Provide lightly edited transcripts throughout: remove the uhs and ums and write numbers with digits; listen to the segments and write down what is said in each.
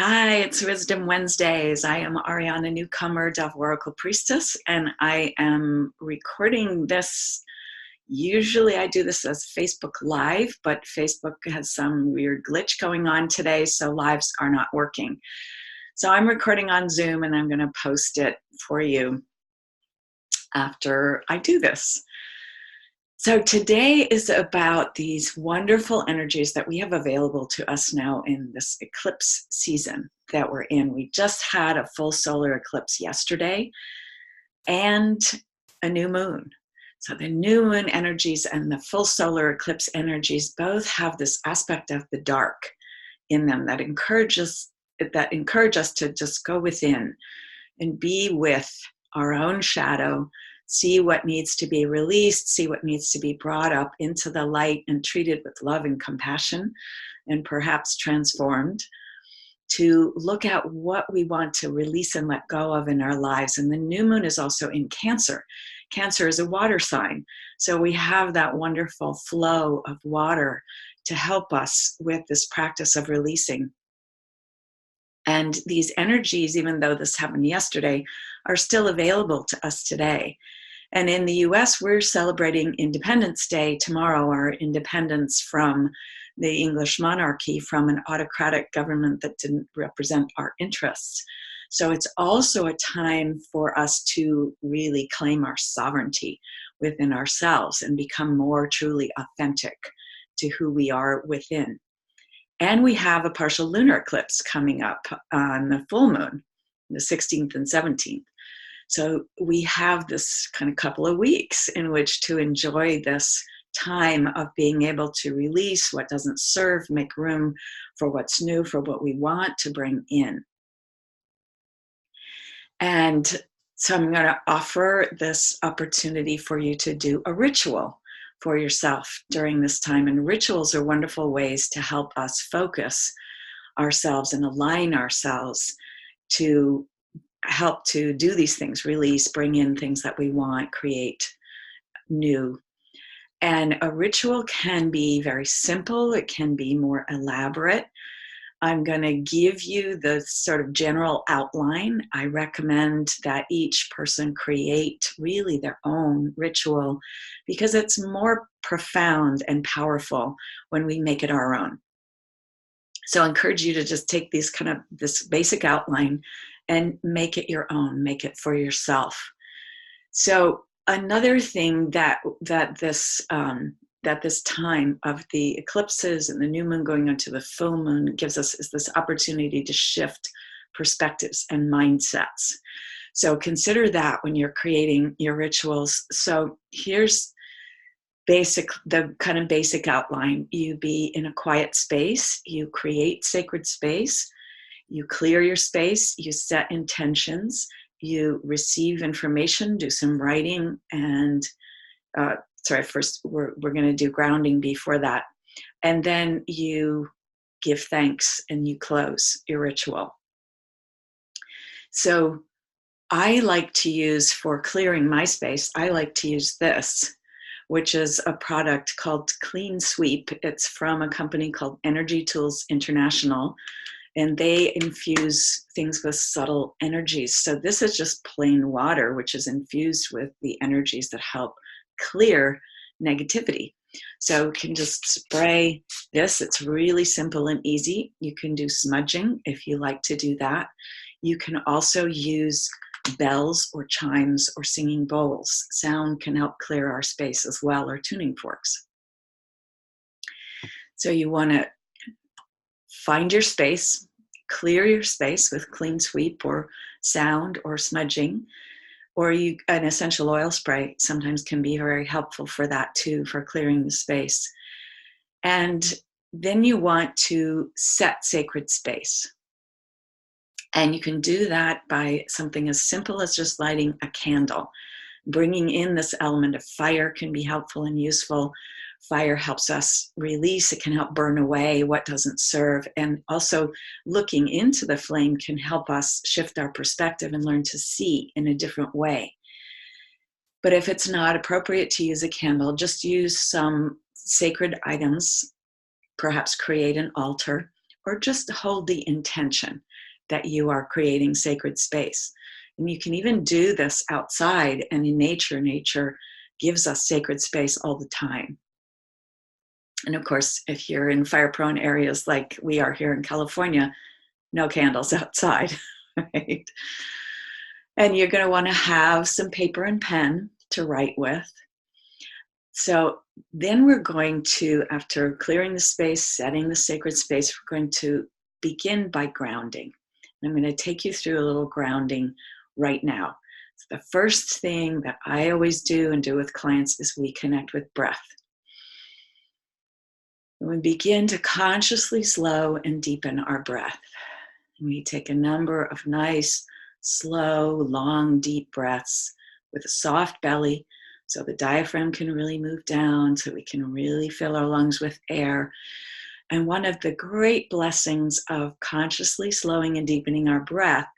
Hi, it's Wisdom Wednesdays. I am Ariana Newcomer, Dove Oracle Priestess, and I am recording this. Usually I do this as Facebook Live, but Facebook has some weird glitch going on today, so lives are not working. So I'm recording on Zoom, and I'm going to post it for you after I do this. So today is about these wonderful energies that we have available to us now in this eclipse season that we're in. We just had a full solar eclipse yesterday and a new moon. So the new moon energies and the full solar eclipse energies both have this aspect of the dark in them that encourage us to just go within and be with our own shadow, see what needs to be released, see what needs to be brought up into the light and treated with love and compassion, and perhaps transformed, to look at what we want to release and let go of in our lives. And the new moon is also in Cancer. Cancer is a water sign. So we have that wonderful flow of water to help us with this practice of releasing. And these energies, even though this happened yesterday, are still available to us today. And in the US, we're celebrating Independence Day tomorrow, our independence from the English monarchy, from an autocratic government that didn't represent our interests. So it's also a time for us to really claim our sovereignty within ourselves and become more truly authentic to who we are within. And we have a partial lunar eclipse coming up on the full moon, the 16th and 17th. So we have this kind of couple of weeks in which to enjoy this time of being able to release what doesn't serve, make room for what's new, for what we want to bring in. And so I'm going to offer this opportunity for you to do a ritual for yourself during this time. And rituals are wonderful ways to help us focus ourselves and align ourselves to help to do these things, release, bring in things that we want, create new. And a ritual can be very simple. It can be more elaborate. I'm going to give you the sort of general outline. I recommend that each person create really their own ritual because it's more profound and powerful when we make it our own. So I encourage you to just take this basic outline and make it your own, make it for yourself. So another thing that this time of the eclipses and the new moon going into the full moon gives us is this opportunity to shift perspectives and mindsets. So consider that when you're creating your rituals. So here's the kind of basic outline. You be in a quiet space, you create sacred space, you clear your space, you set intentions, you receive information, do some writing, and first we're going to do grounding before that. And then you give thanks and you close your ritual. So I like to use, for clearing my space, I like to use this, which is a product called Clean Sweep. It's from a company called Energy Tools International, and they infuse things with subtle energies. So this is just plain water, which is infused with the energies that help clear negativity. So you can just spray this. It's really simple and easy. You can do smudging if you like to do that. You can also use bells or chimes or singing bowls. Sound can help clear our space as well, or tuning forks. So you want to find your space, clear your space with Clean Sweep or sound or smudging, or an essential oil spray sometimes can be very helpful for that too, for clearing the space. And then you want to set sacred space. And you can do that by something as simple as just lighting a candle. Bringing in this element of fire can be helpful and useful. Fire helps us release. It can help burn away what doesn't serve. And also looking into the flame can help us shift our perspective and learn to see in a different way. But if it's not appropriate to use a candle, just use some sacred items, perhaps create an altar, or just hold the intention that you are creating sacred space. And you can even do this outside and in nature. Nature gives us sacred space all the time. And of course, if you're in fire-prone areas like we are here in California, no candles outside, right? And you're going to want to have some paper and pen to write with. So then we're going to, after clearing the space, setting the sacred space, we're going to begin by grounding. And I'm going to take you through a little grounding right now. So the first thing that I always do and do with clients is we connect with breath. And we begin to consciously slow and deepen our breath. And we take a number of nice, slow, long, deep breaths with a soft belly, so the diaphragm can really move down, so we can really fill our lungs with air. And one of the great blessings of consciously slowing and deepening our breath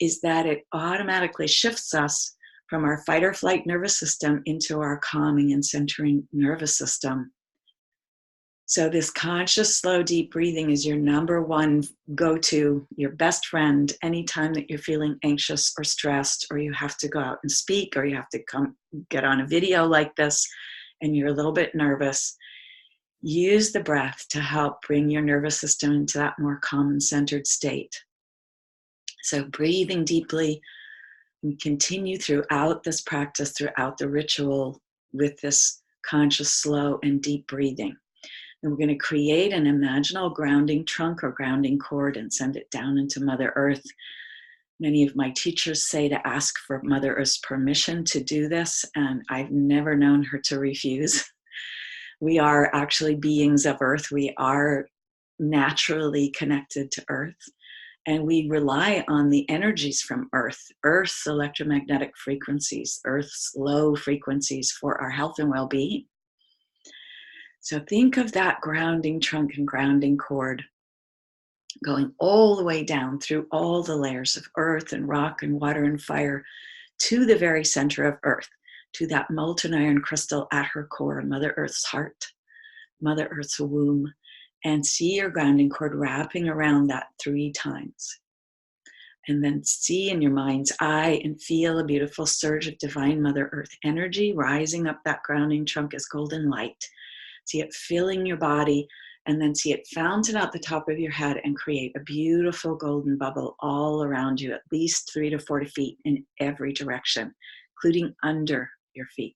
is that it automatically shifts us from our fight or flight nervous system into our calming and centering nervous system. So this conscious, slow, deep breathing is your number one go-to, your best friend, anytime that you're feeling anxious or stressed, or you have to go out and speak, or you have to come get on a video like this, and you're a little bit nervous. Use the breath to help bring your nervous system into that more calm and centered state. So breathing deeply, and continue throughout this practice, throughout the ritual, with this conscious, slow, and deep breathing. And we're going to create an imaginal grounding trunk or grounding cord and send it down into Mother Earth. Many of my teachers say to ask for Mother Earth's permission to do this, and I've never known her to refuse. We are actually beings of Earth. We are naturally connected to Earth, and we rely on the energies from Earth, Earth's electromagnetic frequencies, Earth's low frequencies for our health and well-being. So think of that grounding trunk and grounding cord going all the way down through all the layers of earth and rock and water and fire to the very center of Earth, to that molten iron crystal at her core, Mother Earth's heart, Mother Earth's womb, and see your grounding cord wrapping around that 3 times. And then see in your mind's eye and feel a beautiful surge of divine Mother Earth energy rising up that grounding trunk as golden light. See it filling your body, and then see it fountain out the top of your head and create a beautiful golden bubble all around you, at least 3 to 4 feet in every direction, including under your feet.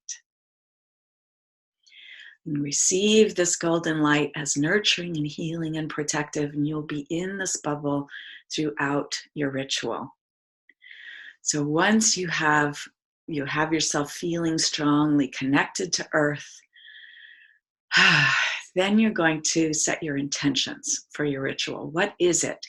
And receive this golden light as nurturing and healing and protective, and you'll be in this bubble throughout your ritual. So once you have yourself feeling strongly connected to Earth, then you're going to set your intentions for your ritual. What is it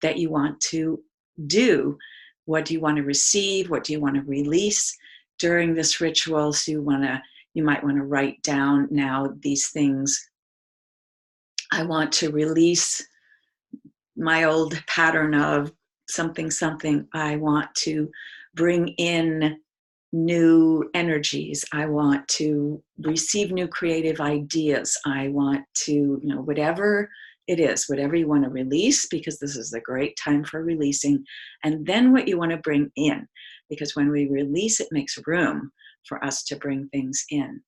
that you want to do? What do you want to receive? What do you want to release during this ritual? So you might want to write down now these things. I want to release my old pattern of something. I want to bring in new energies. I want to receive new creative ideas. I want to, whatever it is, whatever you want to release, because this is a great time for releasing. And then what you want to bring in, because when we release, it makes room for us to bring things in.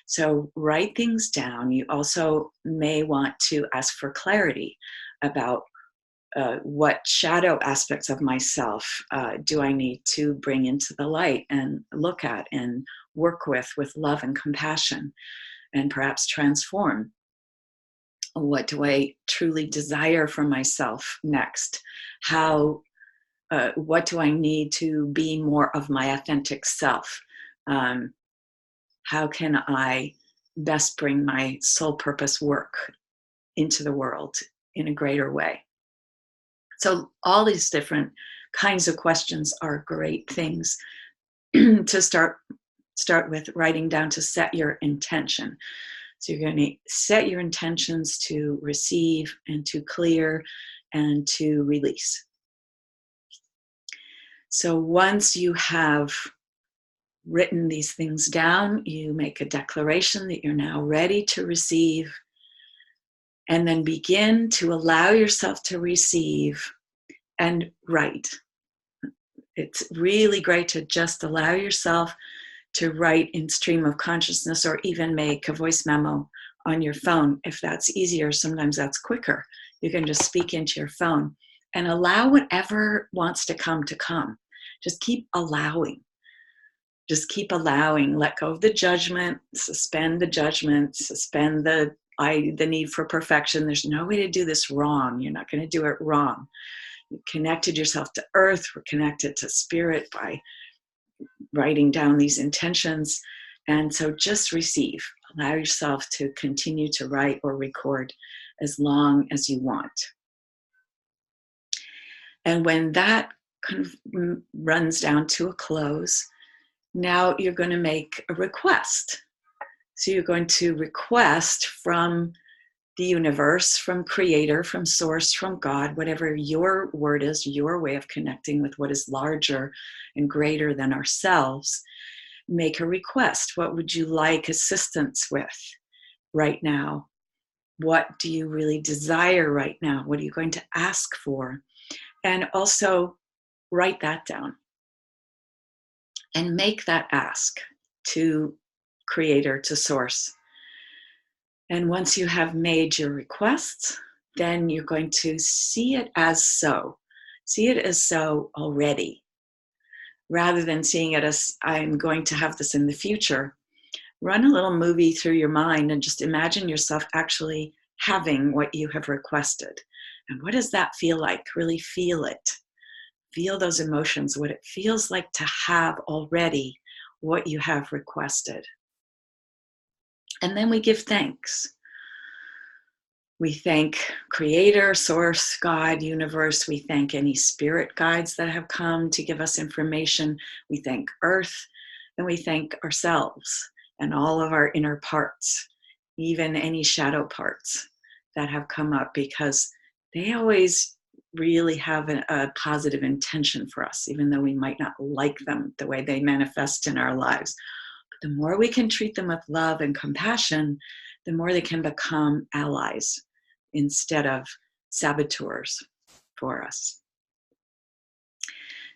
So write things down. You also may want to ask for clarity about what shadow aspects of myself do I need to bring into the light and look at and work with love and compassion, and perhaps transform. What do I truly desire for myself next? What do I need to be more of my authentic self? How can I best bring my soul purpose work into the world in a greater way? So all these different kinds of questions are great things to start with writing down, to set your intention. So you're going to set your intentions to receive and to clear and to release. So once you have written these things down, you make a declaration that you're now ready to receive. And then begin to allow yourself to receive and write. It's really great to just allow yourself to write in stream of consciousness, or even make a voice memo on your phone. If that's easier, sometimes that's quicker. You can just speak into your phone and allow whatever wants to come to come. Just keep allowing. Just keep allowing. Let go of the judgment, suspend the judgment, suspend the need for perfection. There's no way to do this wrong. You're not going to do it wrong. You connected yourself to earth. We're connected to spirit by writing down these intentions. And so just receive. Allow yourself to continue to write or record as long as you want. And when that kind of runs down to a close, now you're going to make a request. So you're going to request from the universe, from creator, from source, from God, whatever your word is, your way of connecting with what is larger and greater than ourselves. Make a request. What would you like assistance with right now? What do you really desire right now? What are you going to ask for? And also write that down and make that ask to creator, to source. And once you have made your requests, then you're going to see it as so. See it as so already. Rather than seeing it as I'm going to have this in the future, run a little movie through your mind and just imagine yourself actually having what you have requested. And what does that feel like? Really feel it. Feel those emotions, what it feels like to have already what you have requested. And then we give thanks. We thank Creator, Source, God, Universe. We thank any spirit guides that have come to give us information. We thank Earth, and we thank ourselves and all of our inner parts, even any shadow parts that have come up, because they always really have a positive intention for us, even though we might not like them the way they manifest in our lives. But the more we can treat them with love and compassion, the more they can become allies instead of saboteurs for us.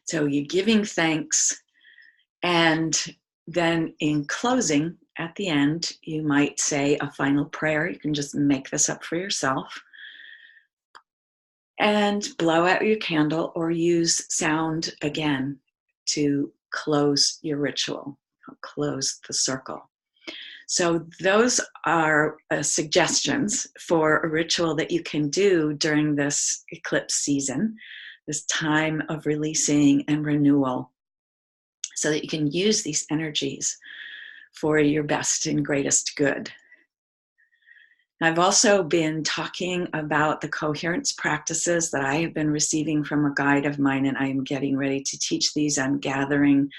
So you're giving thanks, and then in closing, at the end, you might say a final prayer. You can just make this up for yourself and blow out your candle, or use sound again to close your ritual, close the circle. So those are suggestions for a ritual that you can do during this eclipse season, this time of releasing and renewal, so that you can use these energies for your best and greatest good. I've also been talking about the coherence practices that I have been receiving from a guide of mine, and I'm getting ready to teach these. I'm gathering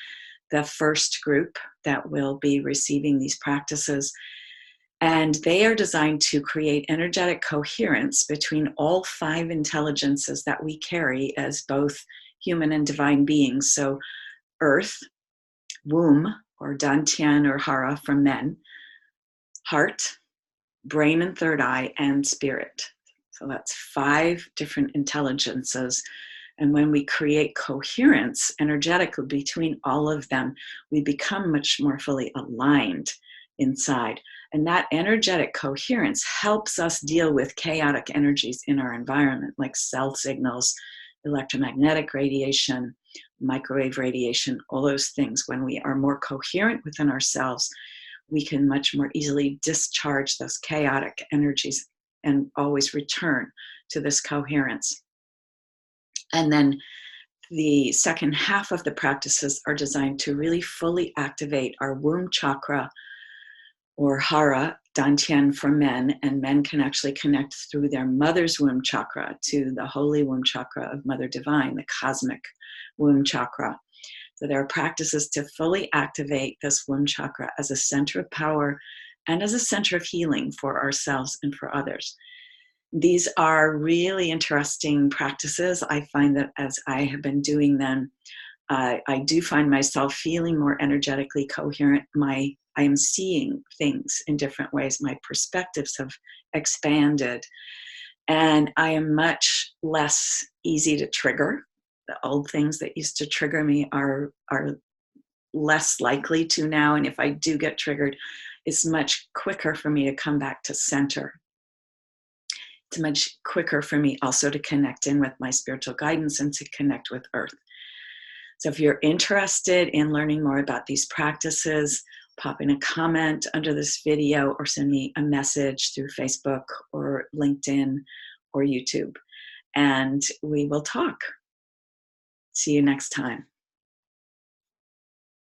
the first group that will be receiving these practices. And they are designed to create energetic coherence between all 5 intelligences that we carry as both human and divine beings. So earth, womb, or dantian or hara for men, heart, brain and third eye, and spirit. So that's 5 different intelligences. And when we create coherence energetically between all of them, we become much more fully aligned inside. And that energetic coherence helps us deal with chaotic energies in our environment, like cell signals, electromagnetic radiation, microwave radiation, all those things. When we are more coherent within ourselves, we can much more easily discharge those chaotic energies and always return to this coherence. And then the second half of the practices are designed to really fully activate our womb chakra, or hara, dantian for men, and men can actually connect through their mother's womb chakra to the holy womb chakra of Mother Divine, the cosmic womb chakra. So there are practices to fully activate this womb chakra as a center of power and as a center of healing for ourselves and for others. These are really interesting practices. I find that as I have been doing them, I do find myself feeling more energetically coherent. My I am seeing things in different ways. My perspectives have expanded, and I am much less easy to trigger. The old things that used to trigger me are less likely to now, and if I do get triggered, it's much quicker for me to come back to center. It's much quicker for me also to connect in with my spiritual guidance and to connect with Earth. So if you're interested in learning more about these practices, pop in a comment under this video or send me a message through Facebook or LinkedIn or YouTube, and we will talk. See you next time.